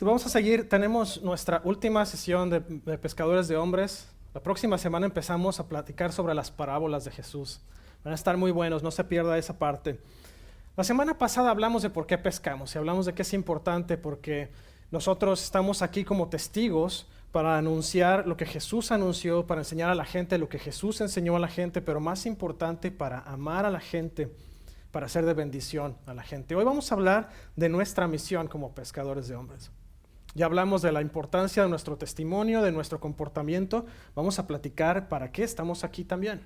Vamos a seguir, tenemos nuestra última sesión de Pescadores de Hombres. La próxima semana empezamos a platicar sobre las parábolas de Jesús. Van a estar muy buenos, no se pierda esa parte. La semana pasada hablamos de por qué pescamos y hablamos de que es importante porque nosotros estamos aquí como testigos para anunciar lo que Jesús anunció, para enseñar a la gente lo que Jesús enseñó a la gente, pero más importante, para amar a la gente, para ser de bendición a la gente. Hoy vamos a hablar de nuestra misión como pescadores de hombres. Ya hablamos de la importancia de nuestro testimonio, de nuestro comportamiento. Vamos a platicar para qué estamos aquí también.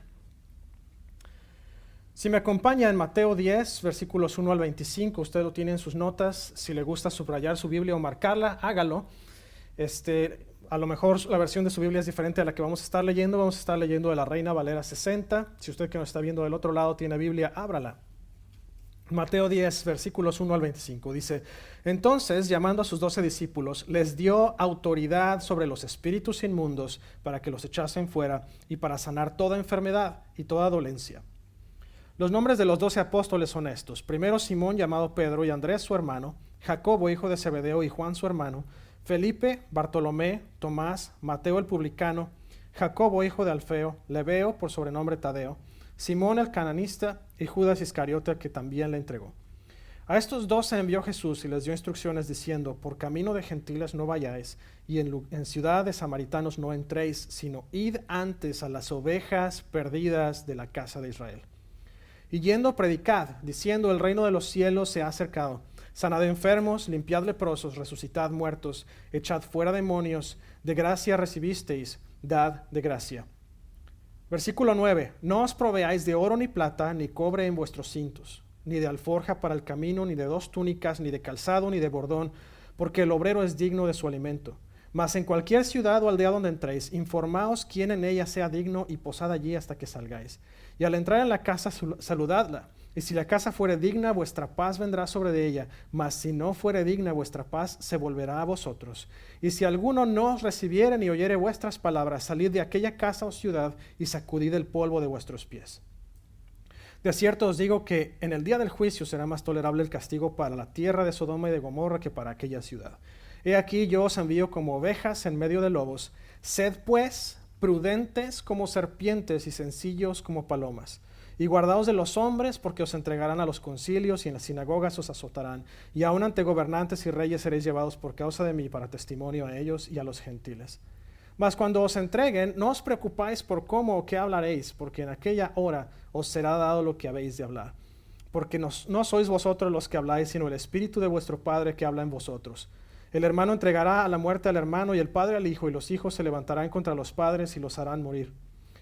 Si me acompaña en Mateo 10, versículos 1 al 25, usted lo tiene en sus notas. Si le gusta subrayar su Biblia o marcarla, hágalo. A lo mejor la versión de su Biblia es diferente a la que vamos a estar leyendo. Vamos a estar leyendo de la Reina Valera 60. Si usted que nos está viendo del otro lado tiene Biblia, ábrala. Mateo 10, versículos 1 al 25, dice: Entonces, llamando a sus 12 discípulos, les dio autoridad sobre los espíritus inmundos para que los echasen fuera y para sanar toda enfermedad y toda dolencia. Los nombres de los 12 apóstoles son estos: primero Simón, llamado Pedro, y Andrés su hermano, Jacobo, hijo de Zebedeo, y Juan su hermano, Felipe, Bartolomé, Tomás, Mateo el publicano, Jacobo, hijo de Alfeo, Lebeo, por sobrenombre Tadeo, Simón el cananista y Judas Iscariote, que también le entregó. A estos 12 envió Jesús y les dio instrucciones diciendo: por camino de gentiles no vayáis, y en ciudad de samaritanos no entréis, sino id antes a las ovejas perdidas de la casa de Israel. Y yendo predicad, diciendo: el reino de los cielos se ha acercado. Sanad enfermos, limpiad leprosos, resucitad muertos, echad fuera demonios, de gracia recibisteis, dad de gracia. Versículo 9: No os proveáis de oro ni plata, ni cobre en vuestros cintos, ni de alforja para el camino, ni de 2 túnicas, ni de calzado, ni de bordón, porque el obrero es digno de su alimento. Mas en cualquier ciudad o aldea donde entréis, informaos quién en ella sea digno y posad allí hasta que salgáis. Y al entrar en la casa, saludadla. Y si la casa fuere digna, vuestra paz vendrá sobre de ella. Mas si no fuere digna, vuestra paz se volverá a vosotros. Y si alguno no os recibiere ni oyere vuestras palabras, salid de aquella casa o ciudad y sacudid el polvo de vuestros pies. De cierto os digo que en el día del juicio será más tolerable el castigo para la tierra de Sodoma y de Gomorra que para aquella ciudad. He aquí yo os envío como ovejas en medio de lobos. Sed pues prudentes como serpientes y sencillos como palomas. Y guardaos de los hombres, porque os entregarán a los concilios y en las sinagogas os azotarán. Y aun ante gobernantes y reyes seréis llevados por causa de mí para testimonio a ellos y a los gentiles. Mas cuando os entreguen, no os preocupáis por cómo o qué hablaréis, porque en aquella hora os será dado lo que habéis de hablar. Porque no sois vosotros los que habláis, sino el Espíritu de vuestro Padre que habla en vosotros. El hermano entregará a la muerte al hermano y el padre al hijo, y los hijos se levantarán contra los padres y los harán morir.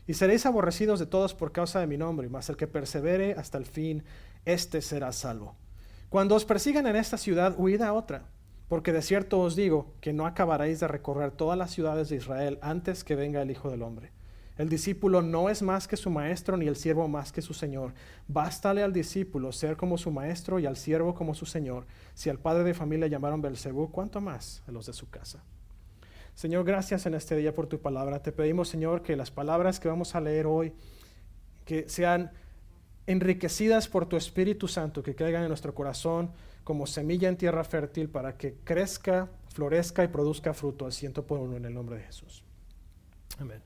Y seréis aborrecidos de todos por causa de mi nombre, mas el que persevere hasta el fin, éste será salvo. Cuando os persigan en esta ciudad, huid a otra, porque de cierto os digo que no acabaréis de recorrer todas las ciudades de Israel antes que venga el Hijo del Hombre. El discípulo no es más que su maestro, ni el siervo más que su señor. Bástale al discípulo ser como su maestro y al siervo como su señor. Si al padre de familia llamaron Beelzebú, ¿cuánto más a los de su casa? Señor, gracias en este día por tu palabra. Te pedimos, Señor, que las palabras que vamos a leer hoy, que sean enriquecidas por tu Espíritu Santo, que caigan en nuestro corazón como semilla en tierra fértil para que crezca, florezca y produzca fruto al 100% en el nombre de Jesús. Amén.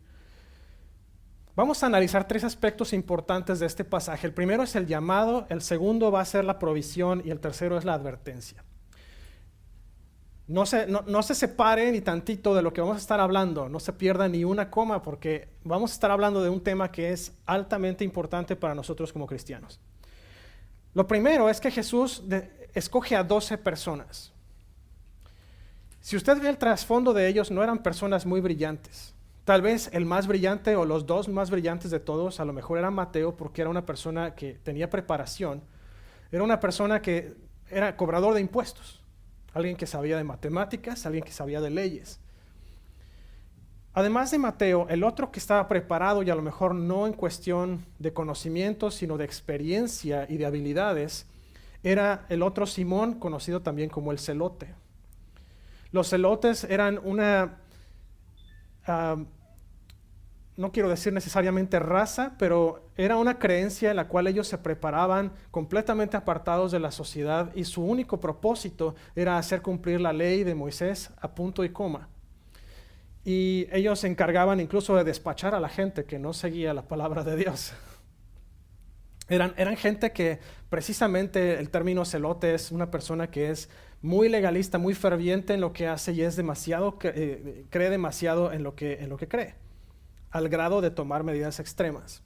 Vamos a analizar 3 aspectos importantes de este pasaje. El primero es el llamado, el segundo va a ser la provisión y el tercero es la advertencia. No se separe ni tantito de lo que vamos a estar hablando, no se pierda ni una coma, porque vamos a estar hablando de un tema que es altamente importante para nosotros como cristianos. Lo primero es que Jesús escoge a 12 personas. Si usted ve el trasfondo de ellos, no eran personas muy brillantes. Tal vez el más brillante o los 2 más brillantes de todos, a lo mejor era Mateo, porque era una persona que tenía preparación, era una persona que era cobrador de impuestos. Alguien que sabía de matemáticas, alguien que sabía de leyes. Además de Mateo, el otro que estaba preparado y a lo mejor no en cuestión de conocimiento, sino de experiencia y de habilidades, era el otro Simón, conocido también como el celote. Los celotes eran no quiero decir necesariamente raza, pero era una creencia en la cual ellos se preparaban completamente apartados de la sociedad y su único propósito era hacer cumplir la ley de Moisés a punto y coma. Y ellos se encargaban incluso de despachar a la gente que no seguía la palabra de Dios. Eran gente que precisamente el término celote es una persona que es muy legalista, muy ferviente en lo que hace y es demasiado, cree demasiado en lo que cree, al grado de tomar medidas extremas.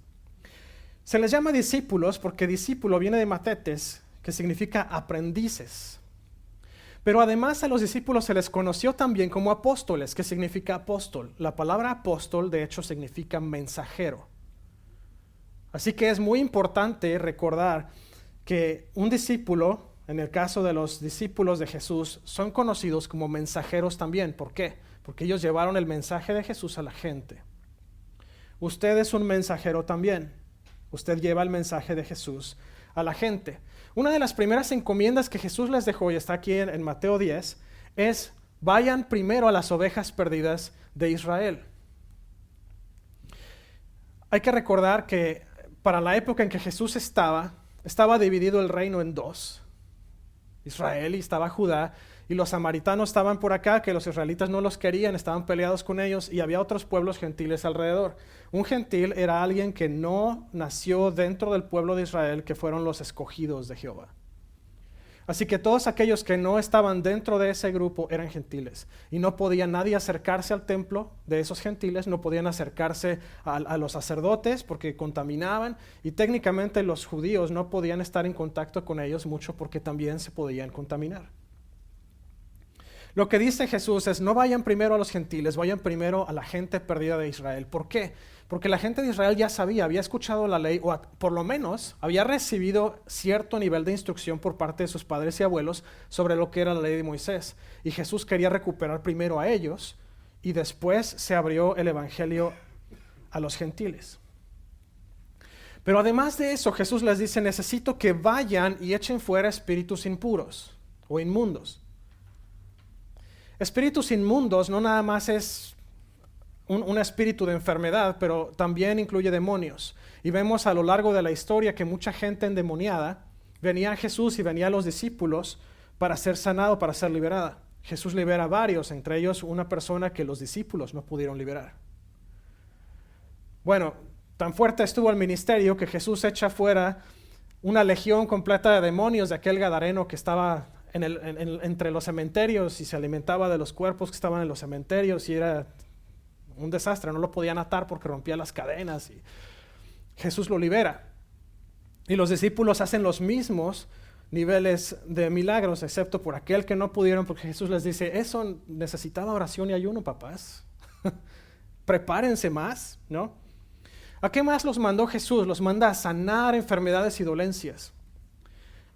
Se les llama discípulos porque discípulo viene de matetes, que significa aprendices. Pero además a los discípulos se les conoció también como apóstoles, que significa apóstol. La palabra apóstol de hecho significa mensajero. Así que es muy importante recordar que un discípulo, en el caso de los discípulos de Jesús, son conocidos como mensajeros también. ¿Por qué? Porque ellos llevaron el mensaje de Jesús a la gente. Usted es un mensajero también. Usted lleva el mensaje de Jesús a la gente. Una de las primeras encomiendas que Jesús les dejó, y está aquí en Mateo 10, es vayan primero a las ovejas perdidas de Israel. Hay que recordar que para la época en que Jesús estaba dividido el reino en dos. Israel y estaba Judá, y los samaritanos estaban por acá, que los israelitas no los querían, estaban peleados con ellos, y había otros pueblos gentiles alrededor. Un gentil era alguien que no nació dentro del pueblo de Israel, que fueron los escogidos de Jehová. Así que todos aquellos que no estaban dentro de ese grupo eran gentiles, y no podía nadie acercarse al templo de esos gentiles, no podían acercarse a los sacerdotes porque contaminaban, y técnicamente los judíos no podían estar en contacto con ellos mucho porque también se podían contaminar. Lo que dice Jesús es, no vayan primero a los gentiles, vayan primero a la gente perdida de Israel. ¿Por qué? Porque la gente de Israel ya sabía, había escuchado la ley, o por lo menos había recibido cierto nivel de instrucción por parte de sus padres y abuelos sobre lo que era la ley de Moisés. Y Jesús quería recuperar primero a ellos, y después se abrió el evangelio a los gentiles. Pero además de eso, Jesús les dice, necesito que vayan y echen fuera espíritus impuros o inmundos. Espíritus inmundos no nada más es un espíritu de enfermedad, pero también incluye demonios. Y vemos a lo largo de la historia que mucha gente endemoniada venía a Jesús y venía a los discípulos para ser sanado, para ser liberada. Jesús libera a varios, entre ellos una persona que los discípulos no pudieron liberar. Bueno, tan fuerte estuvo el ministerio que Jesús echa fuera una legión completa de demonios de aquel gadareno que estaba entre los cementerios y se alimentaba de los cuerpos que estaban en los cementerios, y era un desastre, no lo podían atar porque rompía las cadenas, y Jesús lo libera. Y los discípulos hacen los mismos niveles de milagros, excepto por aquel que no pudieron, porque Jesús les dice, eso necesitaba oración y ayuno, papás. Prepárense más, ¿no? ¿A qué más los mandó Jesús? Los manda a sanar enfermedades y dolencias.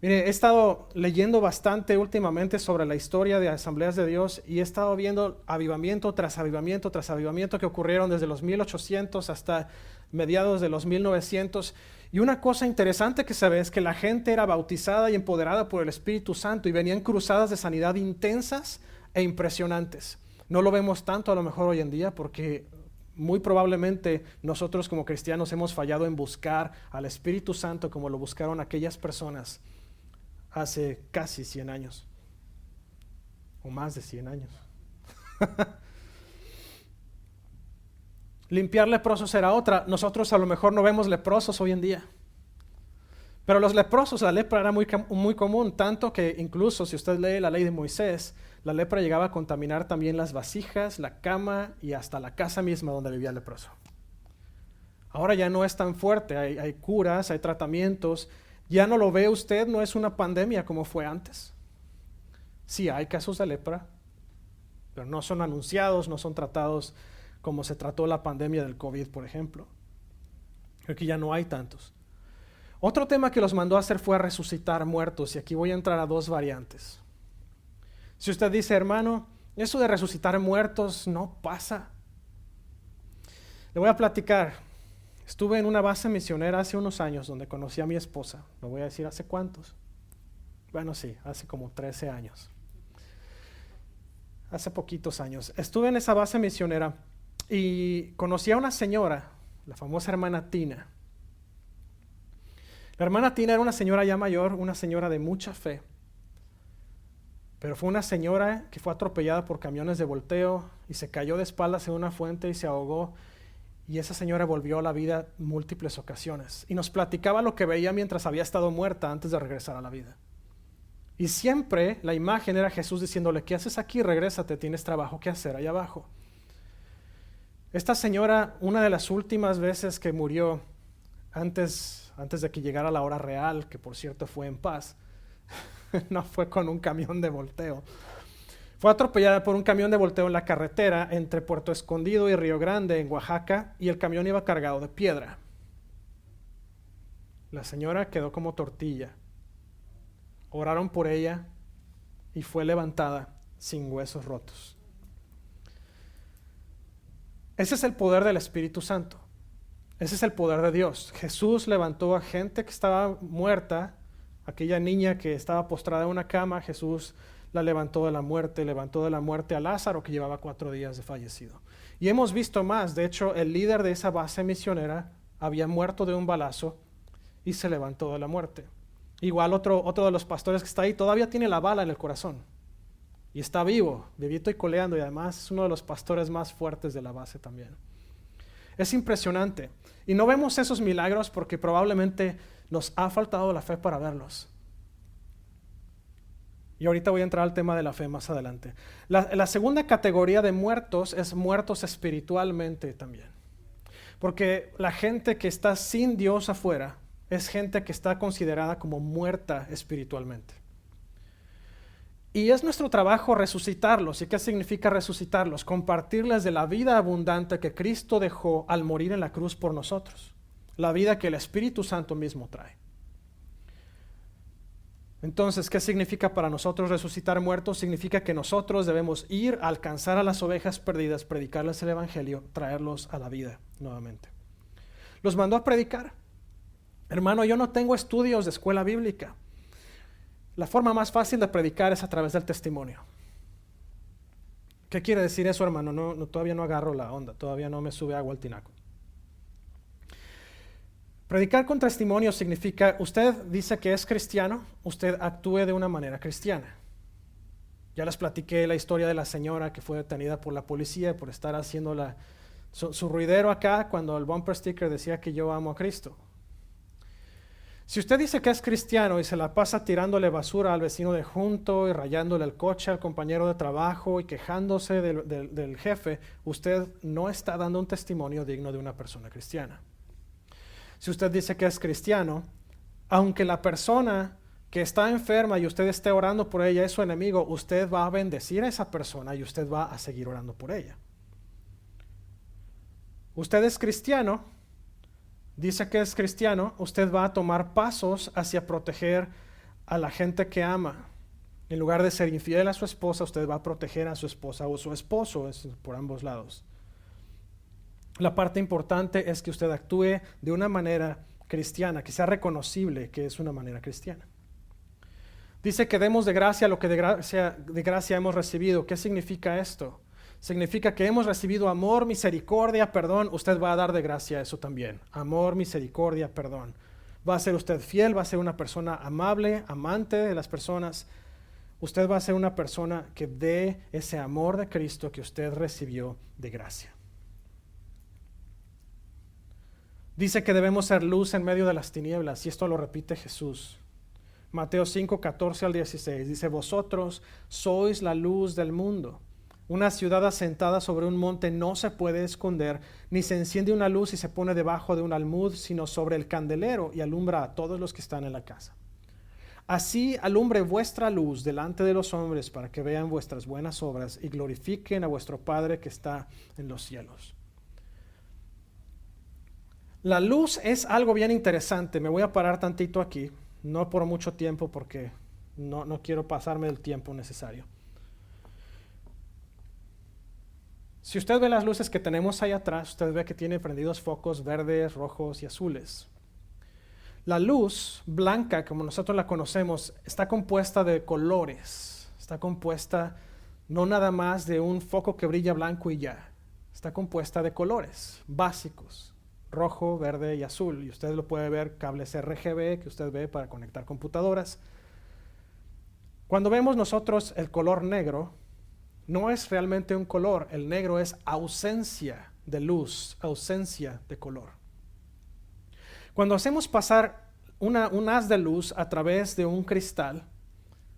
Mire, he estado leyendo bastante últimamente sobre la historia de Asambleas de Dios, y he estado viendo avivamiento tras avivamiento tras avivamiento que ocurrieron desde los 1800 hasta mediados de los 1900. Y una cosa interesante que se ve es que la gente era bautizada y empoderada por el Espíritu Santo, y venían cruzadas de sanidad intensas e impresionantes. No lo vemos tanto a lo mejor hoy en día porque muy probablemente nosotros como cristianos hemos fallado en buscar al Espíritu Santo como lo buscaron aquellas personas hace casi 100 años, o más de 100 años. Limpiar leprosos era otra. Nosotros a lo mejor no vemos leprosos hoy en día, pero los leprosos, la lepra era muy común, tanto que incluso si usted lee la ley de Moisés, la lepra llegaba a contaminar también las vasijas, la cama y hasta la casa misma donde vivía el leproso. Ahora ya no es tan fuerte, hay curas, hay tratamientos. Ya no lo ve usted, no es una pandemia como fue antes. Sí hay casos de lepra, pero no son anunciados, no son tratados como se trató la pandemia del COVID, por ejemplo. Creo que ya no hay tantos. Otro tema que los mandó a hacer fue a resucitar muertos, y aquí voy a entrar a dos variantes. Si usted dice, hermano, eso de resucitar muertos no pasa, le voy a platicar. Estuve en una base misionera hace unos años donde conocí a mi esposa. No voy a decir hace cuántos. Bueno, sí, hace como 13 años. Hace poquitos años. Estuve en esa base misionera Y conocí a una señora, la famosa hermana Tina. La hermana Tina era una señora ya mayor, una señora de mucha fe. Pero fue una señora que fue atropellada por camiones de volteo y se cayó de espaldas en una fuente y se ahogó. Y esa señora volvió a la vida múltiples ocasiones. Y nos platicaba lo que veía mientras había estado muerta antes de regresar a la vida. Y siempre la imagen era Jesús diciéndole: ¿qué haces aquí? Regrésate, tienes trabajo que hacer allá abajo. Esta señora, una de las últimas veces que murió, antes de que llegara la hora real, que por cierto fue en paz, no fue con un camión de volteo. Fue atropellada por un camión de volteo en la carretera entre Puerto Escondido y Río Grande, en Oaxaca, y el camión iba cargado de piedra. La señora quedó como tortilla. Oraron por ella y fue levantada sin huesos rotos. Ese es el poder del Espíritu Santo. Ese es el poder de Dios. Jesús levantó a gente que estaba muerta. Aquella niña que estaba postrada en una cama, Jesús la levantó de la muerte a Lázaro, que llevaba 4 días de fallecido. Y hemos visto más. De hecho, el líder de esa base misionera había muerto de un balazo y se levantó de la muerte. Igual otro de los pastores que está ahí todavía tiene la bala en el corazón y está vivo, vivito y coleando, y además es uno de los pastores más fuertes de la base también. Es impresionante. Y no vemos esos milagros porque probablemente nos ha faltado la fe para verlos. Y ahorita voy a entrar al tema de la fe más adelante. La segunda categoría de muertos es muertos espiritualmente también. Porque la gente que está sin Dios afuera es gente que está considerada como muerta espiritualmente. Y es nuestro trabajo resucitarlos. ¿Y qué significa resucitarlos? Compartirles de la vida abundante que Cristo dejó al morir en la cruz por nosotros. La vida que el Espíritu Santo mismo trae. Entonces, ¿qué significa para nosotros resucitar muertos? Significa que nosotros debemos ir a alcanzar a las ovejas perdidas, predicarles el Evangelio, traerlos a la vida nuevamente. Los mandó a predicar. Hermano, yo no tengo estudios de escuela bíblica. La forma más fácil de predicar es a través del testimonio. ¿Qué quiere decir eso, hermano? Todavía no agarro la onda, todavía no me sube agua al tinaco. Predicar con testimonio significa, usted dice que es cristiano, usted actúe de una manera cristiana. Ya les platiqué la historia de la señora que fue detenida por la policía por estar haciendo su ruidero acá cuando el bumper sticker decía que yo amo a Cristo. Si usted dice que es cristiano y se la pasa tirándole basura al vecino de junto y rayándole el coche al compañero de trabajo y quejándose del jefe, usted no está dando un testimonio digno de una persona cristiana. Si usted dice que es cristiano, aunque la persona que está enferma y usted esté orando por ella es su enemigo, usted va a bendecir a esa persona y usted va a seguir orando por ella. Usted es cristiano, dice que es cristiano, usted va a tomar pasos hacia proteger a la gente que ama. En lugar de ser infiel a su esposa, usted va a proteger a su esposa o su esposo, es por ambos lados. La parte importante es que usted actúe de una manera cristiana, que sea reconocible que es una manera cristiana. Dice que demos de gracia lo que de gracia hemos recibido. ¿Qué significa esto? Significa que hemos recibido amor, misericordia, perdón. Usted va a dar de gracia eso también. Amor, misericordia, perdón. Va a ser usted fiel, va a ser una persona amable, amante de las personas. Usted va a ser una persona que dé ese amor de Cristo que usted recibió de gracia. Dice que debemos ser luz en medio de las tinieblas, y esto lo repite Jesús. Mateo 5, 14 al 16, dice: vosotros sois la luz del mundo. Una ciudad asentada sobre un monte no se puede esconder, ni se enciende una luz y se pone debajo de un almud, sino sobre el candelero, y alumbra a todos los que están en la casa. Así alumbre vuestra luz delante de los hombres, para que vean vuestras buenas obras y glorifiquen a vuestro Padre que está en los cielos. La luz es algo bien interesante. Me voy a parar tantito aquí, no por mucho tiempo porque no quiero pasarme el tiempo necesario. Si usted ve las luces que tenemos ahí atrás, usted ve que tiene prendidos focos verdes, rojos y azules. La luz blanca, como nosotros la conocemos, está compuesta de colores. Está compuesta no nada más de un foco que brilla blanco y ya. está compuesta de colores básicos, rojo, verde y azul. Y usted lo puede ver, cables RGB que usted ve para conectar computadoras. Cuando vemos nosotros el color negro, no es realmente un color. El negro es ausencia de luz, ausencia de color. Cuando hacemos pasar un haz de luz a través de un cristal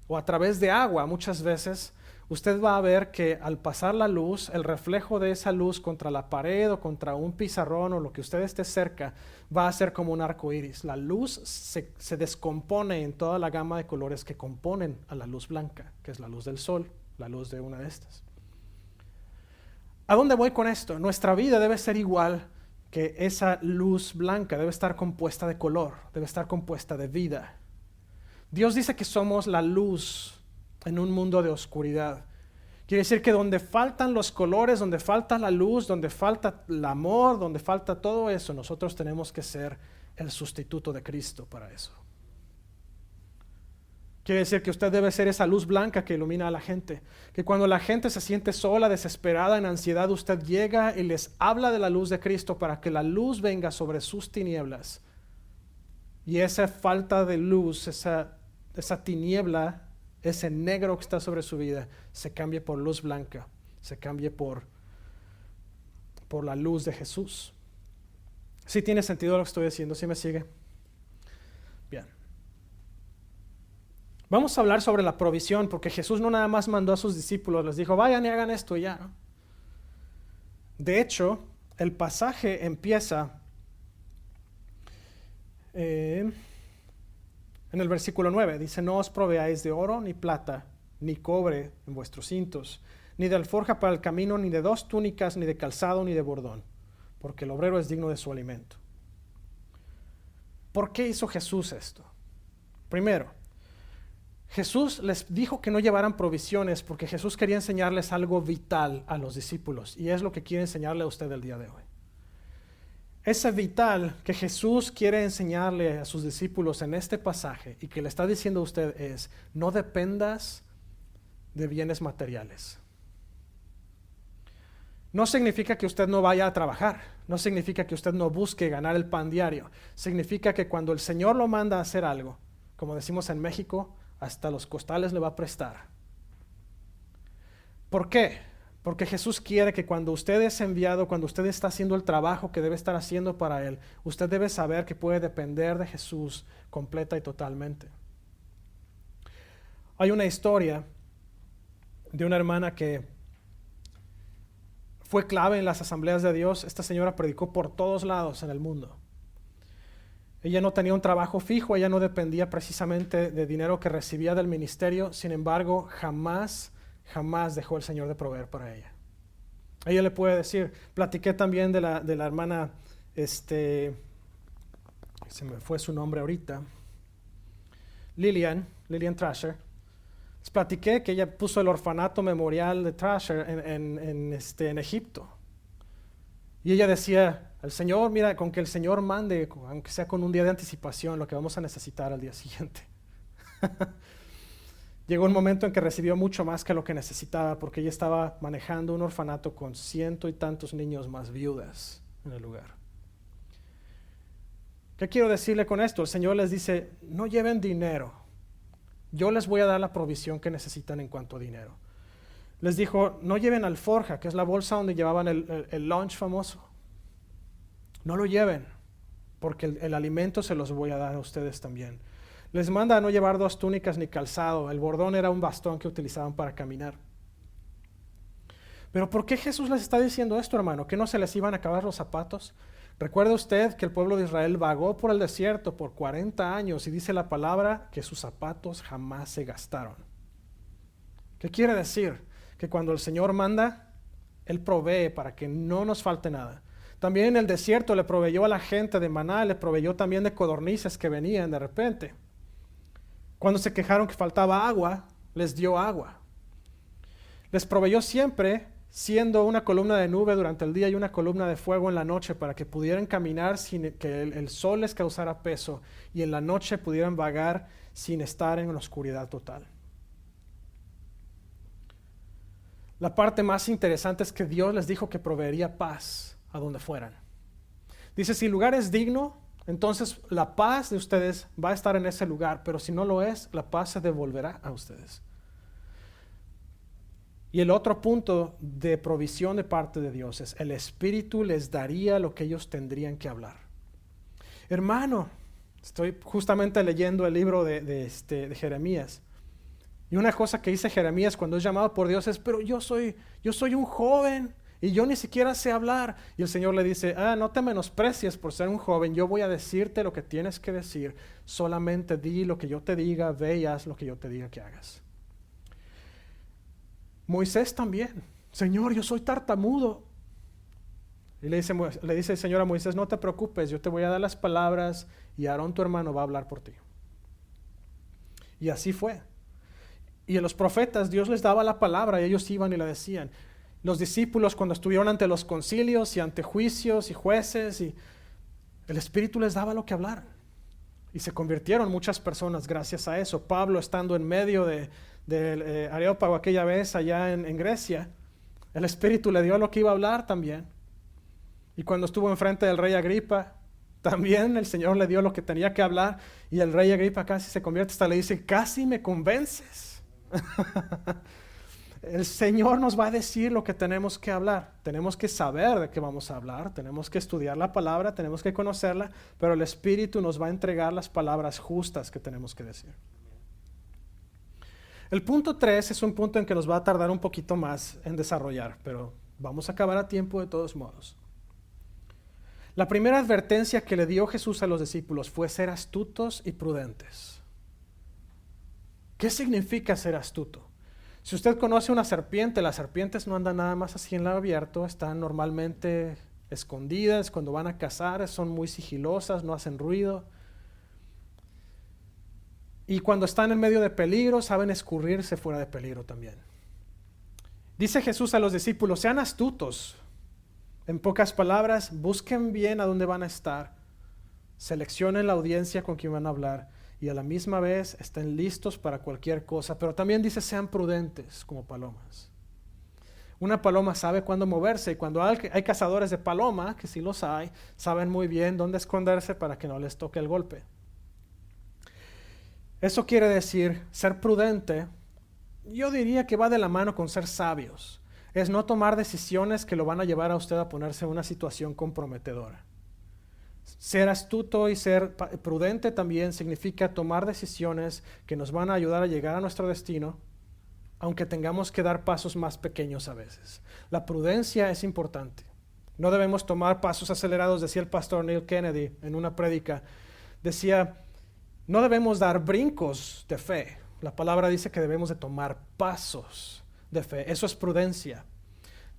o a través de agua, muchas veces usted va a ver que al pasar la luz, el reflejo de esa luz contra la pared o contra un pizarrón o lo que usted esté cerca, va a ser como un arco iris. La luz se descompone en toda la gama de colores que componen a la luz blanca, que es la luz del sol, la luz de una de estas. ¿A dónde voy con esto? Nuestra vida debe ser igual que esa luz blanca, debe estar compuesta de color, debe estar compuesta de vida. Dios dice que somos la luz en un mundo de oscuridad. Quiere decir que donde faltan los colores, donde falta la luz, donde falta el amor, donde falta todo eso, nosotros tenemos que ser el sustituto de Cristo para eso. Quiere decir que usted debe ser esa luz blanca que ilumina a la gente. Que cuando la gente se siente sola, desesperada, en ansiedad, usted llega y les habla de la luz de Cristo para que la luz venga sobre sus tinieblas. Y esa falta de luz, esa tiniebla, ese negro que está sobre su vida, se cambie por luz blanca, se cambie por la luz de Jesús. ¿Sí tiene sentido lo que estoy diciendo? ¿Sí me sigue? Bien. Vamos a hablar sobre la provisión, porque Jesús no nada más mandó a sus discípulos, les dijo, vayan y hagan esto y ya, ¿no? De hecho, el pasaje empieza en el versículo 9, dice, no os proveáis de oro, ni plata, ni cobre en vuestros cintos, ni de alforja para el camino, ni de 2 túnicas, ni de calzado, ni de bordón, porque el obrero es digno de su alimento. ¿Por qué hizo Jesús esto? Primero, Jesús les dijo que no llevaran provisiones porque Jesús quería enseñarles algo vital a los discípulos, y es lo que quiere enseñarle a usted el día de hoy. Ese vital que Jesús quiere enseñarle a sus discípulos en este pasaje y que le está diciendo a usted es, no dependas de bienes materiales. No significa que usted no vaya a trabajar, no significa que usted no busque ganar el pan diario, significa que cuando el Señor lo manda a hacer algo, como decimos en México, hasta los costales le va a prestar. ¿Por qué? Porque Jesús quiere que cuando usted es enviado, cuando usted está haciendo el trabajo que debe estar haciendo para Él, usted debe saber que puede depender de Jesús completa y totalmente. Hay una historia de una hermana que fue clave en las asambleas de Dios. Esta señora predicó por todos lados en el mundo. Ella no tenía un trabajo fijo, ella no dependía precisamente de dinero que recibía del ministerio, sin embargo, jamás dejó el Señor de proveer para ella. Ella le puede decir, platiqué también de la hermana, se me fue su nombre ahorita, Lillian Trasher. Les platiqué que ella puso el orfanato memorial de Trasher en Egipto. Y ella decía, el Señor, mira, con que el Señor mande, aunque sea con un día de anticipación, lo que vamos a necesitar al día siguiente. Llegó un momento en que recibió mucho más que lo que necesitaba, porque ella estaba manejando un orfanato con 100 y tantos niños más viudas en el lugar. ¿Qué quiero decirle con esto? El Señor les dice, no lleven dinero. Yo les voy a dar la provisión que necesitan en cuanto a dinero. Les dijo, no lleven alforja, que es la bolsa donde llevaban el lunch famoso. No lo lleven, porque el alimento se los voy a dar a ustedes también. Les manda a no llevar 2 túnicas ni calzado. El bordón era un bastón que utilizaban para caminar. Pero ¿por qué Jesús les está diciendo esto, hermano? ¿Que no se les iban a acabar los zapatos? Recuerda usted que el pueblo de Israel vagó por el desierto por 40 años y dice la palabra que sus zapatos jamás se gastaron. ¿Qué quiere decir? Que cuando el Señor manda, Él provee para que no nos falte nada. También en el desierto le proveyó a la gente de maná, le proveyó también de codornices que venían de repente. Cuando se quejaron que faltaba agua, les dio agua. Les proveyó siempre, siendo una columna de nube durante el día y una columna de fuego en la noche, para que pudieran caminar sin que el sol les causara peso, y en la noche pudieran vagar sin estar en la oscuridad total. La parte más interesante es que Dios les dijo que proveería paz a donde fueran. Dice, si el lugar es digno, entonces la paz de ustedes va a estar en ese lugar, pero si no lo es, la paz se devolverá a ustedes. Y el otro punto de provisión de parte de Dios es, el Espíritu les daría lo que ellos tendrían que hablar. Hermano, estoy justamente leyendo el libro de Jeremías. Y una cosa que dice Jeremías cuando es llamado por Dios es, pero yo soy un joven y yo ni siquiera sé hablar. Y el Señor le dice, no te menosprecies por ser un joven, yo voy a decirte lo que tienes que decir. Solamente di lo que yo te diga, ve y haz lo que yo te diga que hagas. Moisés también, Señor, yo soy tartamudo. Y le dice el Señor a Moisés, no te preocupes, yo te voy a dar las palabras y Aarón tu hermano va a hablar por ti. Y así fue. Y a los profetas Dios les daba la palabra y ellos iban y la decían. Los discípulos cuando estuvieron ante los concilios y ante juicios y jueces, y el Espíritu les daba lo que hablar. Y se convirtieron muchas personas gracias a eso. Pablo estando en medio de Areópago aquella vez allá en Grecia, el Espíritu le dio lo que iba a hablar también. Y cuando estuvo enfrente del rey Agripa, también el Señor le dio lo que tenía que hablar. Y el rey Agripa casi se convierte, hasta le dice, casi me convences. El Señor nos va a decir lo que tenemos que hablar. Tenemos que saber de qué vamos a hablar, tenemos que estudiar la palabra, tenemos que conocerla, pero el Espíritu nos va a entregar las palabras justas que tenemos que decir. El punto 3 es un punto en que nos va a tardar un poquito más en desarrollar, pero vamos a acabar a tiempo de todos modos. La primera advertencia que le dio Jesús a los discípulos fue ser astutos y prudentes. ¿Qué significa ser astuto? Si usted conoce una serpiente, las serpientes no andan nada más así en lo abierto, están normalmente escondidas, cuando van a cazar son muy sigilosas, no hacen ruido. Y cuando están en medio de peligro, saben escurrirse fuera de peligro también. Dice Jesús a los discípulos, sean astutos. En pocas palabras, busquen bien a dónde van a estar, seleccionen la audiencia con quien van a hablar, y a la misma vez estén listos para cualquier cosa. Pero también dice, sean prudentes como palomas. Una paloma sabe cuándo moverse, y cuando hay cazadores de paloma, que sí los hay, saben muy bien dónde esconderse para que no les toque el golpe. Eso quiere decir, ser prudente, yo diría que va de la mano con ser sabios. Es no tomar decisiones que lo van a llevar a usted a ponerse en una situación comprometedora. Ser astuto y ser prudente también significa tomar decisiones que nos van a ayudar a llegar a nuestro destino, aunque tengamos que dar pasos más pequeños a veces. La prudencia es importante. No debemos tomar pasos acelerados, decía el pastor Neil Kennedy en una prédica. Decía, no debemos dar brincos de fe. La palabra dice que debemos de tomar pasos de fe. Eso es prudencia.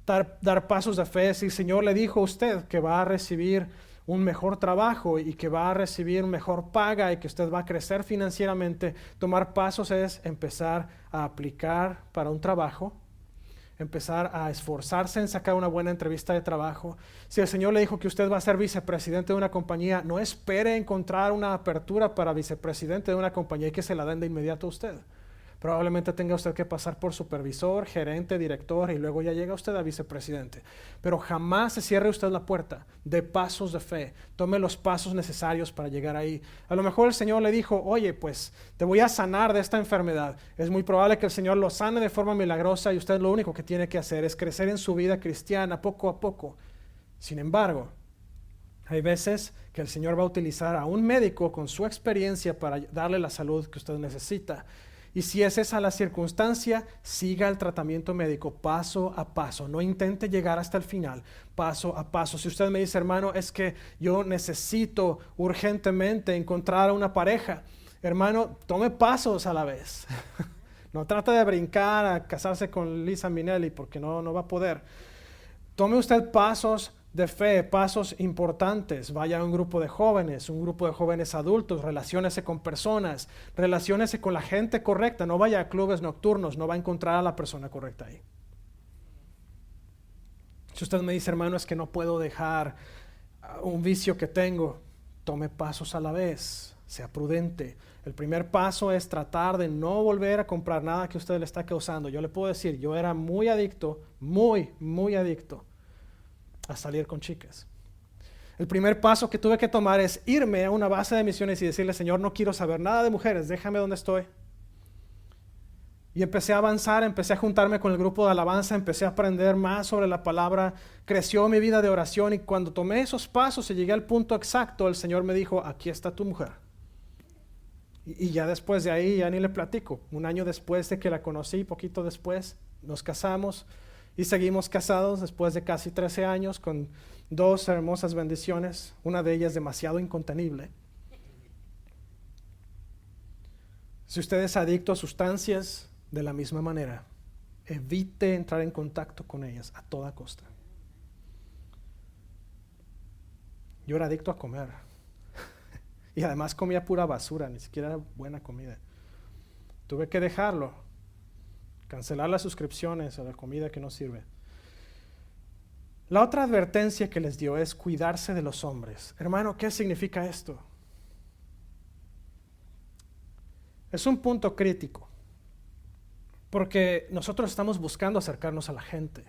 Dar pasos de fe, si el Señor le dijo a usted que va a recibir un mejor trabajo y que va a recibir mejor paga y que usted va a crecer financieramente, tomar pasos es empezar a aplicar para un trabajo, empezar a esforzarse en sacar una buena entrevista de trabajo. Si el Señor le dijo que usted va a ser vicepresidente de una compañía, no espere encontrar una apertura para vicepresidente de una compañía y que se la den de inmediato a usted. Probablemente tenga usted que pasar por supervisor, gerente, director y luego ya llega usted a vicepresidente. Pero jamás se cierre usted la puerta. De pasos de fe. Tome los pasos necesarios para llegar ahí. A lo mejor el Señor le dijo, oye, pues te voy a sanar de esta enfermedad. Es muy probable que el Señor lo sane de forma milagrosa y usted lo único que tiene que hacer es crecer en su vida cristiana poco a poco. Sin embargo, hay veces que el Señor va a utilizar a un médico con su experiencia para darle la salud que usted necesita. Y si es esa la circunstancia, siga el tratamiento médico paso a paso. No intente llegar hasta el final, paso a paso. Si usted me dice, hermano, es que yo necesito urgentemente encontrar a una pareja, hermano, tome pasos a la vez. No trate de brincar a casarse con Lisa Minnelli porque no va a poder. Tome usted pasos de fe, pasos importantes. Vaya a un grupo de jóvenes adultos, relaciónese con personas, relaciónese con la gente correcta, no vaya a clubes nocturnos, no va a encontrar a la persona correcta ahí. Si usted me dice, hermano, es que no puedo dejar un vicio que tengo, tome pasos a la vez. sea prudente. El primer paso es tratar de no volver a comprar nada que usted le está causando. Yo le puedo decir, yo era muy adicto, muy adicto a salir con chicas. El primer paso que tuve que tomar es irme a una base de misiones y decirle, Señor, no quiero saber nada de mujeres, déjame donde estoy. Y empecé a avanzar, empecé a juntarme con el grupo de alabanza, empecé a aprender más sobre la palabra, creció mi vida de oración y cuando tomé esos pasos y llegué al punto exacto, el Señor me dijo, aquí está tu mujer. Y ya después de ahí, ya ni le platico. Un año después de que la conocí, poquito después, nos casamos y seguimos casados después de casi 13 años con 2 hermosas bendiciones, una de ellas demasiado incontenible. Si usted es adicto a sustancias, de la misma manera, evite entrar en contacto con ellas a toda costa. Yo era adicto a comer y además comía pura basura, ni siquiera era buena comida. Tuve que dejarlo, cancelar las suscripciones a la comida que no sirve. La otra advertencia que les dio es cuidarse de los hombres. Hermano, ¿qué significa esto? Es un punto crítico. Porque nosotros estamos buscando acercarnos a la gente.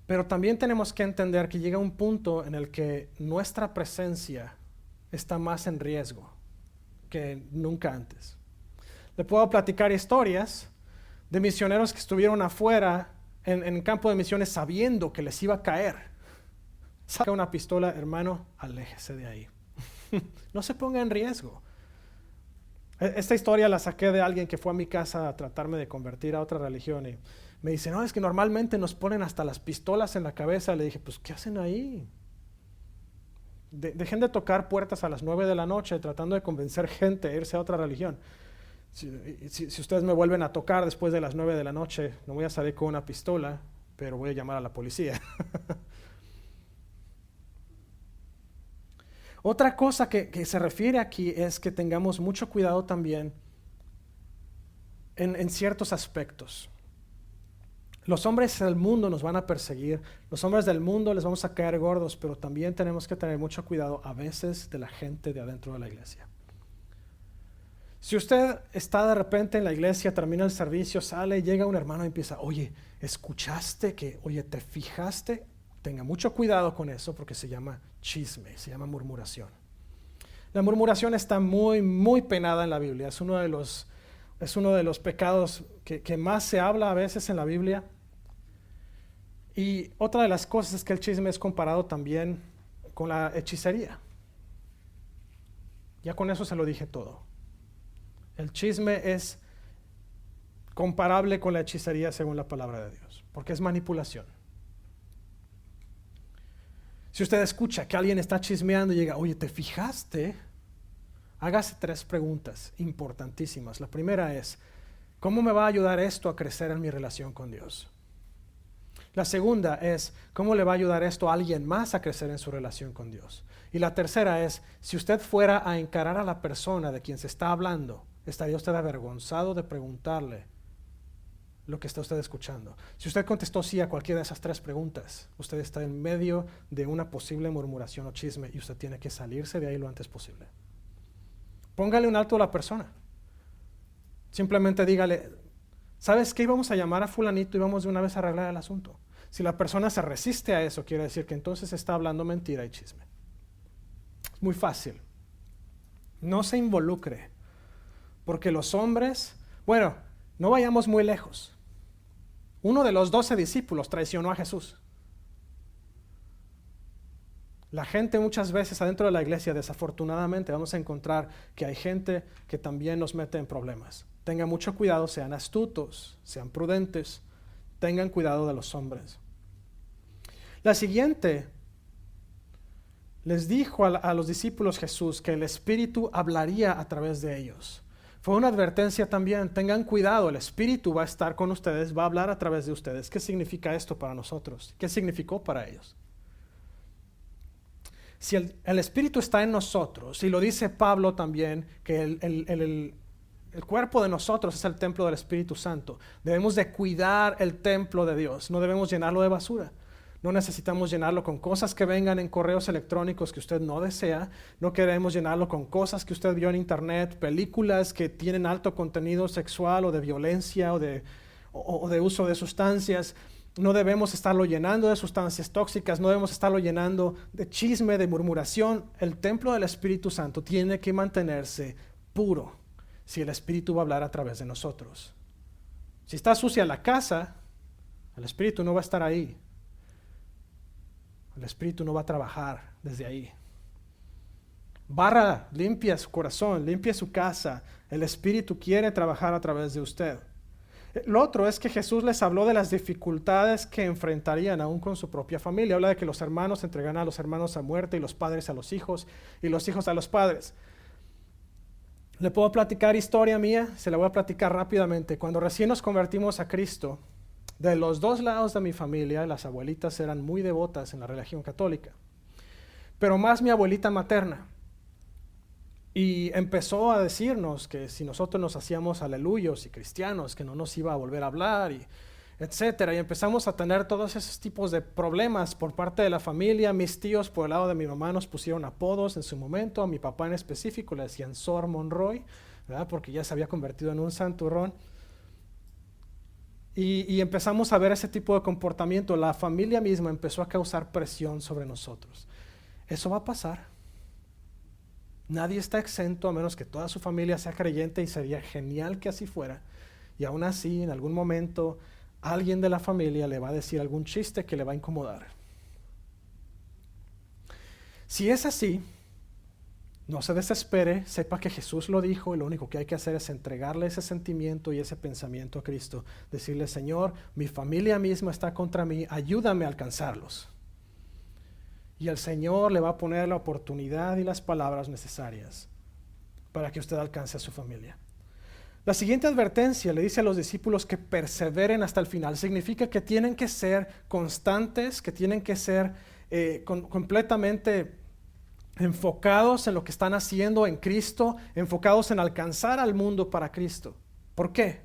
Pero también tenemos que entender que llega un punto en el que nuestra presencia está más en riesgo que nunca antes. Le puedo platicar historias de misioneros que estuvieron afuera en campo de misiones sabiendo que les iba a caer. Saca una pistola, hermano, aléjese de ahí. No se ponga en riesgo. Esta historia la saqué de alguien que fue a mi casa a tratarme de convertir a otra religión y me dice, no, es que normalmente nos ponen hasta las pistolas en la cabeza. Le dije, pues, ¿qué hacen ahí? Dejen de tocar puertas a las 9 de la noche tratando de convencer gente a irse a otra religión. Si ustedes me vuelven a tocar después de las 9 de la noche, no voy a salir con una pistola, pero voy a llamar a la policía. Otra cosa que se refiere aquí es que tengamos mucho cuidado también en ciertos aspectos. Los hombres del mundo nos van a perseguir, los hombres del mundo les vamos a caer gordos, pero también tenemos que tener mucho cuidado a veces de la gente de adentro de la iglesia. Si usted está de repente en la iglesia, termina el servicio, sale, llega un hermano y empieza, oye, ¿escuchaste que, oye, te fijaste? Tenga mucho cuidado con eso porque se llama chisme, se llama murmuración. La murmuración está muy penada en la Biblia. Es uno de los pecados que más se habla a veces en la Biblia. Y otra de las cosas es que el chisme es comparado también con la hechicería. Ya con eso se lo dije todo. El chisme es comparable con la hechicería según la palabra de Dios, porque es manipulación. Si usted escucha que alguien está chismeando y llega, oye, ¿te fijaste? Hágase 3 preguntas importantísimas. La primera es, ¿cómo me va a ayudar esto a crecer en mi relación con Dios? La segunda es, ¿cómo le va a ayudar esto a alguien más a crecer en su relación con Dios? Y la tercera es, si usted fuera a encarar a la persona de quien se está hablando, ¿estaría usted avergonzado de preguntarle lo que está usted escuchando? Si usted contestó sí a cualquiera de esas 3 preguntas, usted está en medio de una posible murmuración o chisme y usted tiene que salirse de ahí lo antes posible. Póngale un alto a la persona. Simplemente dígale, ¿sabes qué? Íbamos a llamar a fulanito y vamos de una vez a arreglar el asunto. Si la persona se resiste a eso, quiere decir que entonces está hablando mentira y chisme. Es muy fácil. No se involucre, porque los hombres, bueno, no vayamos muy lejos. Uno de los 12 discípulos traicionó a Jesús. La gente muchas veces adentro de la iglesia, desafortunadamente, vamos a encontrar que hay gente que también nos mete en problemas. Tengan mucho cuidado, sean astutos, sean prudentes, tengan cuidado de los hombres. La siguiente, les dijo a los discípulos Jesús que el Espíritu hablaría a través de ellos. Fue una advertencia también, tengan cuidado, el Espíritu va a estar con ustedes, va a hablar a través de ustedes. ¿Qué significa esto para nosotros? ¿Qué significó para ellos? Si el Espíritu está en nosotros, y lo dice Pablo también, que el cuerpo de nosotros es el templo del Espíritu Santo, debemos de cuidar el templo de Dios, no debemos llenarlo de basura. No necesitamos llenarlo con cosas que vengan en correos electrónicos que usted no desea. No queremos llenarlo con cosas que usted vio en internet, películas que tienen alto contenido sexual o de violencia o de uso de sustancias. No debemos estarlo llenando de sustancias tóxicas, no debemos estarlo llenando de chisme, de murmuración. El templo del Espíritu Santo tiene que mantenerse puro si el Espíritu va a hablar a través de nosotros. Si está sucia la casa, el Espíritu no va a estar ahí. El Espíritu no va a trabajar desde ahí. Barra, limpia su corazón, limpia su casa. El Espíritu quiere trabajar a través de usted. Lo otro es que Jesús les habló de las dificultades que enfrentarían aún con su propia familia. Habla de que los hermanos entregan a los hermanos a muerte y los padres a los hijos y los hijos a los padres. ¿Le puedo platicar historia mía? Se la voy a platicar rápidamente. Cuando recién nos convertimos a Cristo, de los dos lados de mi familia, las abuelitas eran muy devotas en la religión católica, pero más mi abuelita materna. Y empezó a decirnos que si nosotros nos hacíamos aleluyos y cristianos, que no nos iba a volver a hablar, y etcétera. Y empezamos a tener todos esos tipos de problemas por parte de la familia. Mis tíos por el lado de mi mamá nos pusieron apodos en su momento. A mi papá en específico le decían Sor Monroy, ¿verdad? Porque ya se había convertido en un santurrón. Y empezamos a ver ese tipo de comportamiento. La familia misma empezó a causar presión sobre nosotros. Eso va a pasar. Nadie está exento a menos que toda su familia sea creyente, y sería genial que así fuera. Y aún así, en algún momento, alguien de la familia le va a decir algún chiste que le va a incomodar. Si es así, no se desespere, sepa que Jesús lo dijo y lo único que hay que hacer es entregarle ese sentimiento y ese pensamiento a Cristo. Decirle, Señor, mi familia misma está contra mí, ayúdame a alcanzarlos. Y el Señor le va a poner la oportunidad y las palabras necesarias para que usted alcance a su familia. La siguiente advertencia le dice a los discípulos que perseveren hasta el final. Significa que tienen que ser constantes, que tienen que ser completamente enfocados en lo que están haciendo en Cristo, enfocados en alcanzar al mundo para Cristo. ¿Por qué?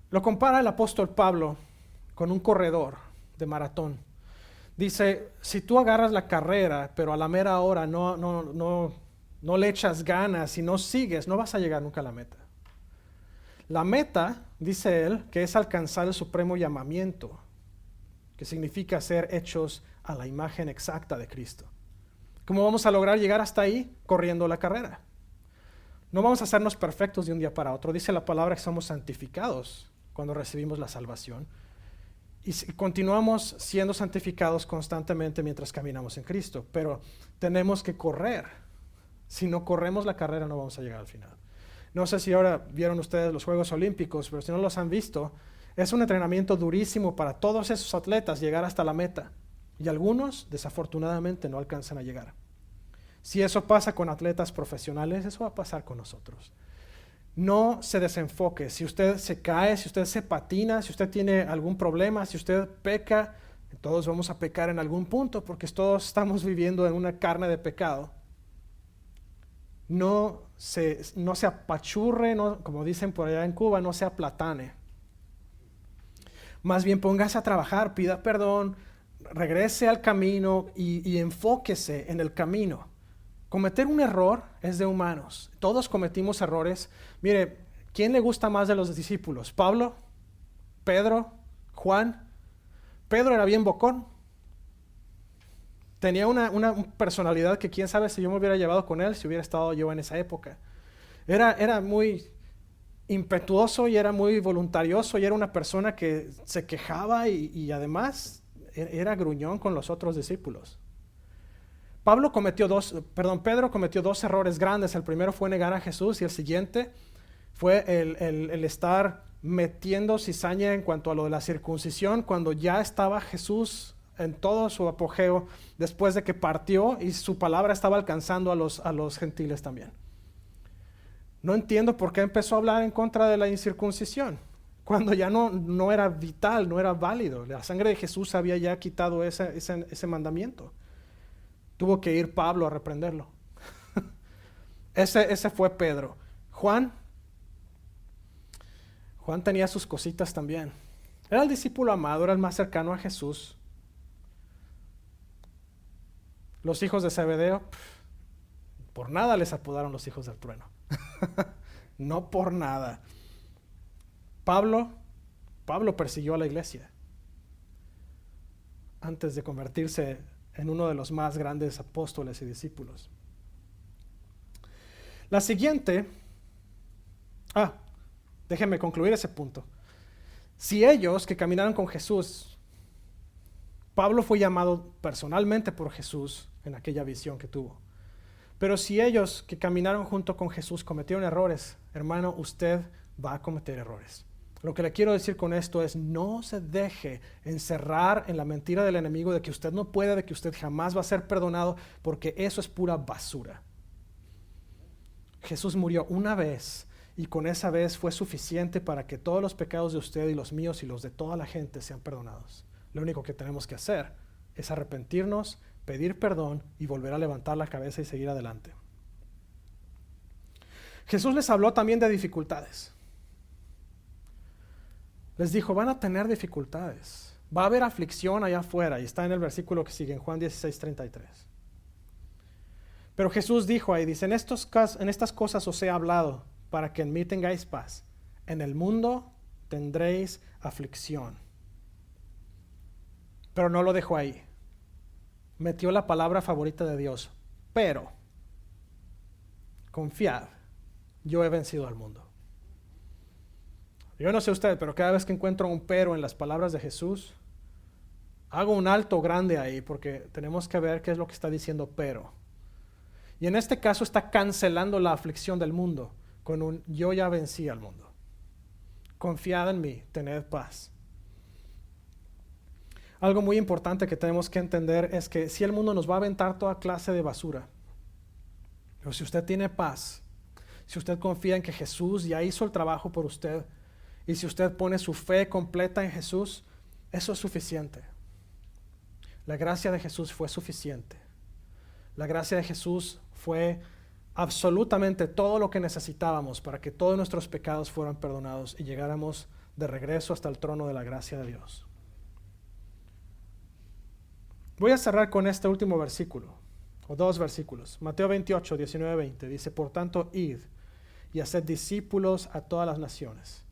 Lo compara el apóstol Pablo con un corredor de maratón. Dice, si tú agarras la carrera, pero a la mera hora no le echas ganas y no sigues, no vas a llegar nunca a la meta. La meta, dice él, que es alcanzar el supremo llamamiento, que significa ser hechos a la imagen exacta de Cristo. ¿Cómo vamos a lograr llegar hasta ahí? Corriendo la carrera. No vamos a hacernos perfectos de un día para otro. Dice la palabra que somos santificados cuando recibimos la salvación. Y continuamos siendo santificados constantemente mientras caminamos en Cristo. Pero tenemos que correr. Si no corremos la carrera, no vamos a llegar al final. No sé si ahora vieron ustedes los Juegos Olímpicos, pero si no los han visto, es un entrenamiento durísimo para todos esos atletas llegar hasta la meta. Y algunos, desafortunadamente, no alcanzan a llegar. Si eso pasa con atletas profesionales, eso va a pasar con nosotros. No se desenfoque. Si usted se cae, si usted se patina, si usted tiene algún problema, si usted peca, todos vamos a pecar en algún punto, porque todos estamos viviendo en una carne de pecado. No se apachurre, como dicen por allá en Cuba, no se aplatane. Más bien póngase a trabajar, pida perdón, regrese al camino y enfóquese en el camino. Cometer un error es de humanos. Todos cometimos errores. Mire, ¿quién le gusta más de los discípulos? ¿Pablo? ¿Pedro? ¿Juan? Pedro era bien bocón. Tenía una personalidad que quién sabe si yo me hubiera llevado con él, si hubiera estado yo en esa época. Era muy impetuoso y era muy voluntarioso y era una persona que se quejaba y además era gruñón con los otros discípulos. Pedro cometió dos errores grandes. El primero fue negar a Jesús y el siguiente fue el estar metiendo cizaña en cuanto a lo de la circuncisión cuando ya estaba Jesús en todo su apogeo después de que partió y su palabra estaba alcanzando a los gentiles también. No entiendo por qué empezó a hablar en contra de la incircuncisión cuando ya no era vital, no era válido. La sangre de Jesús había ya quitado ese mandamiento. Tuvo que ir Pablo a reprenderlo. Ese fue Pedro. Juan tenía sus cositas también. Era el discípulo amado, era el más cercano a Jesús. Los hijos de Zebedeo, por nada les apodaron los hijos del trueno. No por nada. Pablo persiguió a la iglesia antes de convertirse en uno de los más grandes apóstoles y discípulos. La siguiente, déjenme concluir ese punto. Si ellos que caminaron con Jesús, Pablo fue llamado personalmente por Jesús en aquella visión que tuvo. Pero si ellos que caminaron junto con Jesús cometieron errores, hermano, usted va a cometer errores. Lo que le quiero decir con esto es, no se deje encerrar en la mentira del enemigo de que usted no puede, de que usted jamás va a ser perdonado, porque eso es pura basura. Jesús murió una vez y con esa vez fue suficiente para que todos los pecados de usted y los míos y los de toda la gente sean perdonados. Lo único que tenemos que hacer es arrepentirnos, pedir perdón y volver a levantar la cabeza y seguir adelante. Jesús les habló también de dificultades. Les dijo, van a tener dificultades. Va a haber aflicción allá afuera. Y está en el versículo que sigue, en Juan 16:33. Pero Jesús dijo ahí, dice, en estas cosas os he hablado, para que en mí tengáis paz. En el mundo tendréis aflicción. Pero no lo dejó ahí. Metió la palabra favorita de Dios. Pero, confiad, yo he vencido al mundo. Yo no sé usted, pero cada vez que encuentro un pero en las palabras de Jesús, hago un alto grande ahí, porque tenemos que ver qué es lo que está diciendo pero. Y en este caso está cancelando la aflicción del mundo con un yo ya vencí al mundo. Confiad en mí, tened paz. Algo muy importante que tenemos que entender es que si el mundo nos va a aventar toda clase de basura, pero si usted tiene paz, si usted confía en que Jesús ya hizo el trabajo por usted, y si usted pone su fe completa en Jesús, eso es suficiente. La gracia de Jesús fue suficiente. La gracia de Jesús fue absolutamente todo lo que necesitábamos para que todos nuestros pecados fueran perdonados y llegáramos de regreso hasta el trono de la gracia de Dios. Voy a cerrar con este último versículo, o dos versículos. Mateo 28, 19, 20 dice, por tanto, id y haced discípulos a todas las naciones,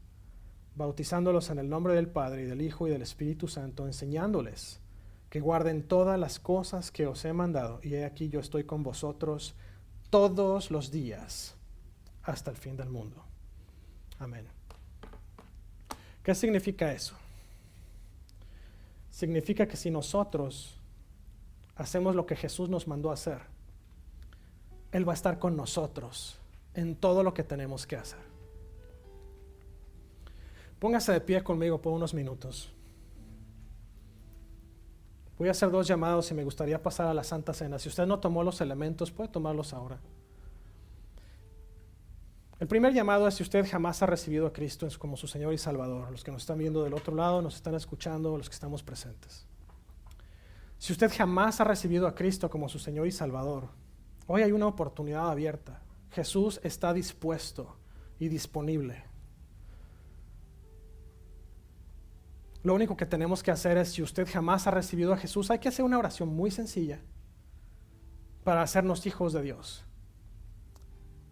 bautizándolos en el nombre del Padre y del Hijo y del Espíritu Santo, enseñándoles que guarden todas las cosas que os he mandado. Y he aquí yo estoy con vosotros todos los días hasta el fin del mundo. Amén. ¿Qué significa eso? Significa que si nosotros hacemos lo que Jesús nos mandó a hacer, Él va a estar con nosotros en todo lo que tenemos que hacer. Póngase de pie conmigo por unos minutos. Voy a hacer dos llamados y me gustaría pasar a la Santa Cena. Si usted no tomó los elementos, puede tomarlos ahora. El primer llamado es si usted jamás ha recibido a Cristo como su Señor y Salvador. Los que nos están viendo del otro lado, nos están escuchando, los que estamos presentes. Si usted jamás ha recibido a Cristo como su Señor y Salvador, hoy hay una oportunidad abierta. Jesús está dispuesto y disponible. Lo único que tenemos que hacer es, si usted jamás ha recibido a Jesús, hay que hacer una oración muy sencilla para hacernos hijos de Dios.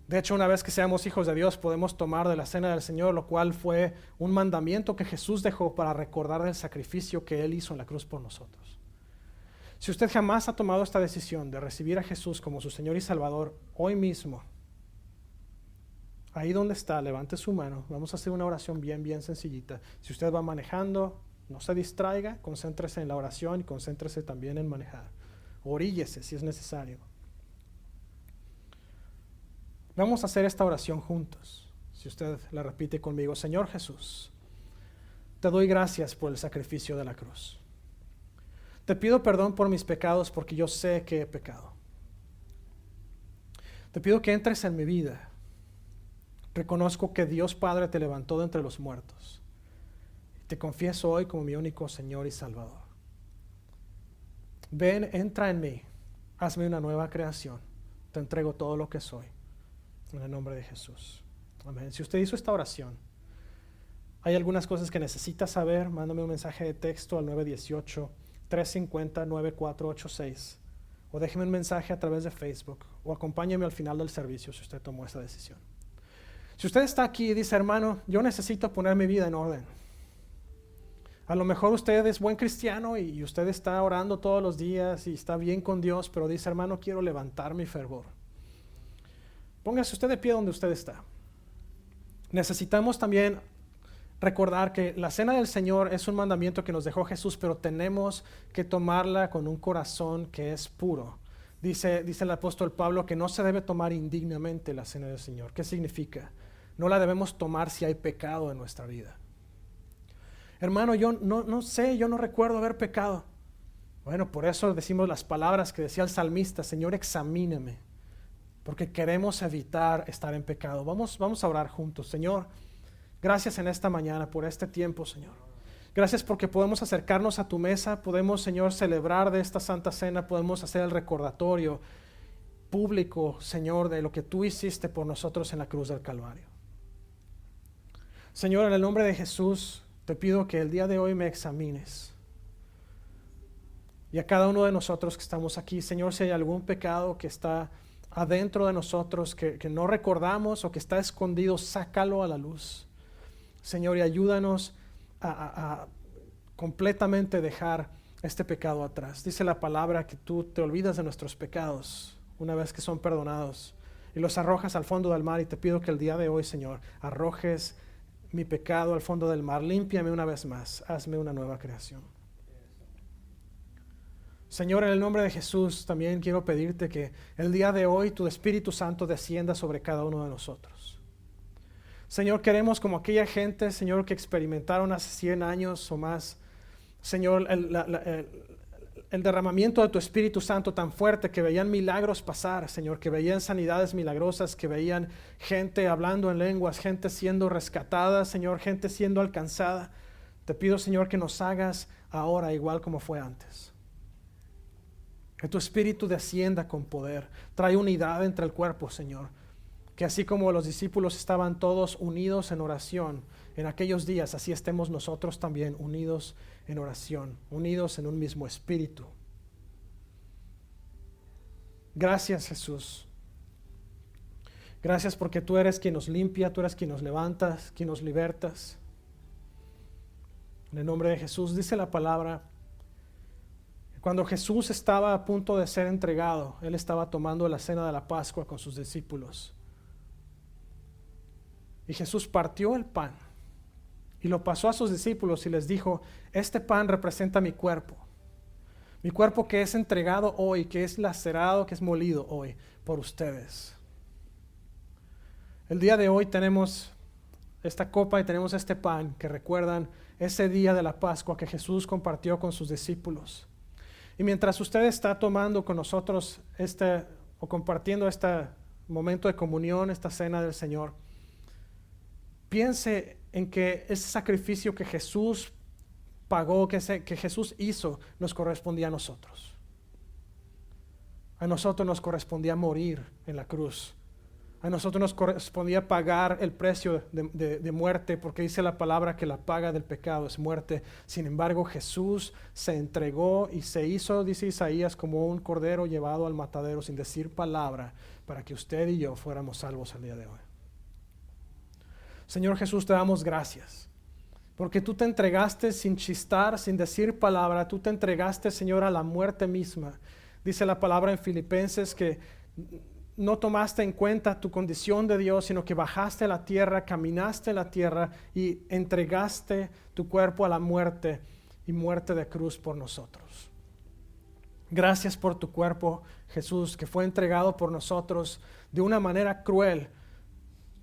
De hecho, una vez que seamos hijos de Dios, podemos tomar de la cena del Señor, lo cual fue un mandamiento que Jesús dejó para recordar el sacrificio que Él hizo en la cruz por nosotros. Si usted jamás ha tomado esta decisión de recibir a Jesús como su Señor y Salvador, hoy mismo, ahí donde está, levante su mano. Vamos a hacer una oración bien sencillita. Si usted va manejando, no se distraiga, concéntrese en la oración y concéntrese también en manejar. Oríllese si es necesario. Vamos a hacer esta oración juntos. Si usted la repite conmigo, Señor Jesús, te doy gracias por el sacrificio de la cruz. Te pido perdón por mis pecados porque yo sé que he pecado. Te pido que entres en mi vida. Reconozco que Dios Padre te levantó de entre los muertos. Te confieso hoy como mi único Señor y Salvador. Ven, entra en mí. Hazme una nueva creación. Te entrego todo lo que soy. En el nombre de Jesús. Amén. Si usted hizo esta oración, Hay algunas cosas que necesitas saber, mándame un mensaje de texto al 918-350-9486 o déjeme un mensaje a través de Facebook o acompáñeme al final del servicio si usted tomó esa decisión. Si usted está aquí y dice, hermano, yo necesito poner mi vida en orden. A lo mejor usted es buen cristiano y usted está orando todos los días y está bien con Dios, pero dice, hermano, quiero levantar mi fervor. Póngase usted de pie donde usted está. Necesitamos también recordar que la cena del Señor es un mandamiento que nos dejó Jesús, pero tenemos que tomarla con un corazón que es puro. Dice el apóstol Pablo que no se debe tomar indignamente la cena del Señor. ¿Qué significa? No la debemos tomar si hay pecado en nuestra vida. Hermano, yo no sé, yo no recuerdo haber pecado. Bueno, por eso decimos las palabras que decía el salmista, Señor, examíname, porque queremos evitar estar en pecado. Vamos a orar juntos. Señor, gracias en esta mañana por este tiempo, Señor. Gracias porque podemos acercarnos a tu mesa, podemos, Señor, celebrar de esta Santa Cena, podemos hacer el recordatorio público, Señor, de lo que tú hiciste por nosotros en la cruz del Calvario. Señor, en el nombre de Jesús, te pido que el día de hoy me examines. Y a cada uno de nosotros que estamos aquí, Señor, si hay algún pecado que está adentro de nosotros, que no recordamos o que está escondido, sácalo a la luz. Señor, y ayúdanos a completamente dejar este pecado atrás. Dice la palabra que tú te olvidas de nuestros pecados una vez que son perdonados y los arrojas al fondo del mar, y te pido que el día de hoy, Señor, arrojes mi pecado al fondo del mar. Límpiame una vez más, hazme una nueva creación. Señor, en el nombre de Jesús también quiero pedirte que el día de hoy tu Espíritu Santo descienda sobre cada uno de nosotros. Señor, queremos como aquella gente, Señor, que experimentaron hace 100 años o más, Señor, el derramamiento de tu Espíritu Santo tan fuerte, que veían milagros pasar, Señor, que veían sanidades milagrosas, que veían gente hablando en lenguas, gente siendo rescatada, Señor, gente siendo alcanzada. Te pido, Señor, que nos hagas ahora igual como fue antes. Que tu Espíritu descienda con poder, trae unidad entre el cuerpo, Señor. Que así como los discípulos estaban todos unidos en oración en aquellos días, así estemos nosotros también unidos en oración, unidos en un mismo espíritu. Gracias, Jesús. Gracias porque tú eres quien nos limpia, tú eres quien nos levantas, quien nos libertas. En el nombre de Jesús, dice la palabra, cuando Jesús estaba a punto de ser entregado, Él estaba tomando la cena de la Pascua con sus discípulos. Y Jesús partió el pan y lo pasó a sus discípulos y les dijo, este pan representa mi cuerpo que es entregado hoy, que es lacerado, que es molido hoy por ustedes. El día de hoy tenemos esta copa y tenemos este pan que recuerdan ese día de la Pascua que Jesús compartió con sus discípulos. Y mientras usted está tomando con nosotros o compartiendo este momento de comunión, esta cena del Señor, piense en que ese sacrificio que Jesús pagó, que Jesús hizo, nos correspondía a nosotros. A nosotros nos correspondía morir en la cruz. A nosotros nos correspondía pagar el precio de muerte, porque dice la palabra que la paga del pecado es muerte. Sin embargo, Jesús se entregó y se hizo, dice Isaías, como un cordero llevado al matadero sin decir palabra, para que usted y yo fuéramos salvos el día de hoy. Señor Jesús, te damos gracias, porque tú te entregaste sin chistar, sin decir palabra, tú te entregaste, Señor, a la muerte misma. Dice la palabra en Filipenses que no tomaste en cuenta tu condición de Dios, sino que bajaste a la tierra, caminaste a la tierra y entregaste tu cuerpo a la muerte y muerte de cruz por nosotros. Gracias por tu cuerpo, Jesús, que fue entregado por nosotros de una manera cruel.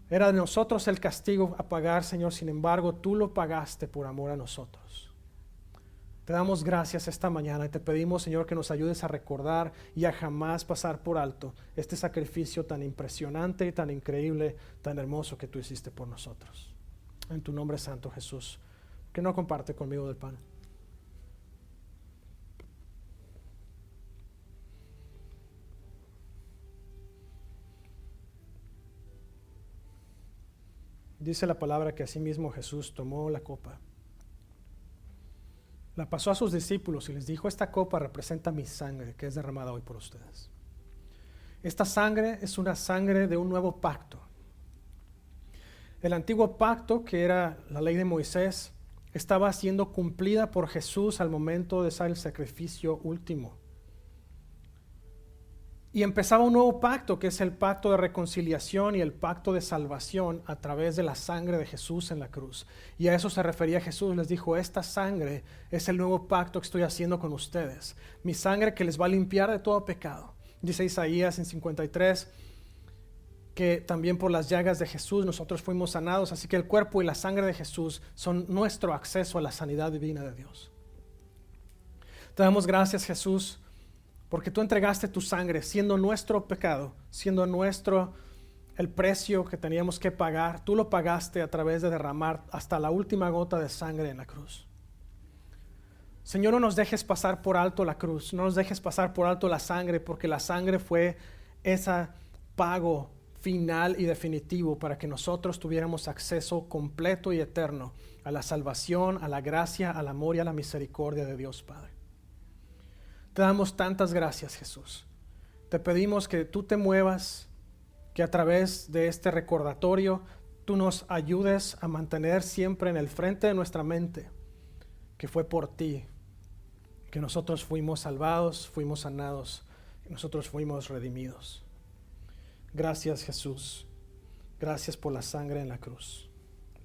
Era de nosotros el castigo a pagar, Señor, sin embargo, tú lo pagaste por amor a nosotros. Te damos gracias esta mañana y te pedimos, Señor, que nos ayudes a recordar y a jamás pasar por alto este sacrificio tan impresionante, tan increíble, tan hermoso que tú hiciste por nosotros. En tu nombre santo, Jesús, que no comparte conmigo del pan. Dice la palabra que asimismo Jesús tomó la copa, la pasó a sus discípulos y les dijo: esta copa representa mi sangre que es derramada hoy por ustedes. Esta sangre es una sangre de un nuevo pacto. El antiguo pacto, que era la ley de Moisés, estaba siendo cumplida por Jesús al momento de hacer el sacrificio último. Y empezaba un nuevo pacto, que es el pacto de reconciliación y el pacto de salvación a través de la sangre de Jesús en la cruz. Y a eso se refería Jesús. Les dijo: esta sangre es el nuevo pacto que estoy haciendo con ustedes. Mi sangre que les va a limpiar de todo pecado. Dice Isaías en 53 que también por las llagas de Jesús nosotros fuimos sanados. Así que el cuerpo y la sangre de Jesús son nuestro acceso a la sanidad divina de Dios. Te damos gracias, Jesús, porque tú entregaste tu sangre siendo nuestro pecado, siendo nuestro el precio que teníamos que pagar. Tú lo pagaste a través de derramar hasta la última gota de sangre en la cruz. Señor, no nos dejes pasar por alto la cruz, no nos dejes pasar por alto la sangre, porque la sangre fue ese pago final y definitivo para que nosotros tuviéramos acceso completo y eterno a la salvación, a la gracia, al amor y a la misericordia de Dios Padre. Te damos tantas gracias, Jesús. Te pedimos que tú te muevas, que a través de este recordatorio tú nos ayudes a mantener siempre en el frente de nuestra mente que fue por ti que nosotros fuimos salvados, fuimos sanados, que nosotros fuimos redimidos. Gracias, Jesús. Gracias por la sangre en la cruz.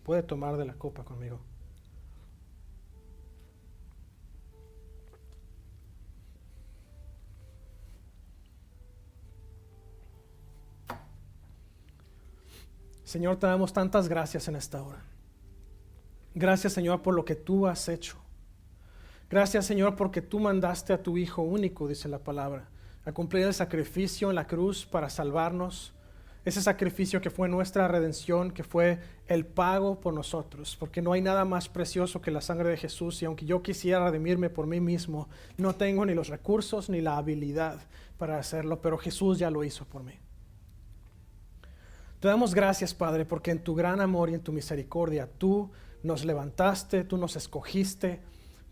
Puede tomar de la copa conmigo. Señor, te damos tantas gracias en esta hora. Gracias, Señor, por lo que tú has hecho. Gracias, Señor, porque tú mandaste a tu Hijo único, dice la palabra, a cumplir el sacrificio en la cruz para salvarnos. Ese sacrificio que fue nuestra redención, que fue el pago por nosotros, porque no hay nada más precioso que la sangre de Jesús. Y aunque yo quisiera redimirme por mí mismo, no tengo ni los recursos ni la habilidad para hacerlo, pero Jesús ya lo hizo por mí. Te damos gracias, Padre, porque en tu gran amor y en tu misericordia tú nos levantaste, tú nos escogiste,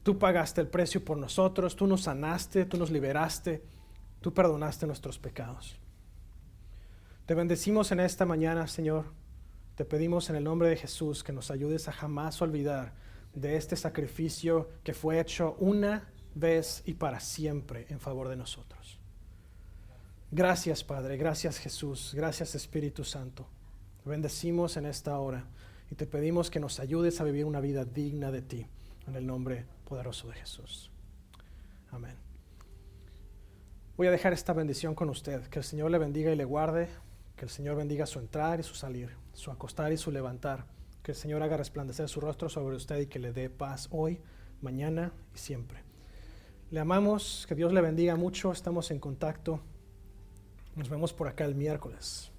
tú pagaste el precio por nosotros, tú nos sanaste, tú nos liberaste, tú perdonaste nuestros pecados. Te bendecimos en esta mañana, Señor. Te pedimos en el nombre de Jesús que nos ayudes a jamás olvidar de este sacrificio que fue hecho una vez y para siempre en favor de nosotros. Gracias, Padre, gracias, Jesús, gracias, Espíritu Santo. Te bendecimos en esta hora y te pedimos que nos ayudes a vivir una vida digna de ti, en el nombre poderoso de Jesús. Amén. Voy a dejar esta bendición con usted. Que el Señor le bendiga y le guarde. Que el Señor bendiga su entrar y su salir, su acostar y su levantar. Que el Señor haga resplandecer su rostro sobre usted y que le dé paz hoy, mañana y siempre. Le amamos, que Dios le bendiga mucho. Estamos en contacto. Nos vemos por acá el miércoles.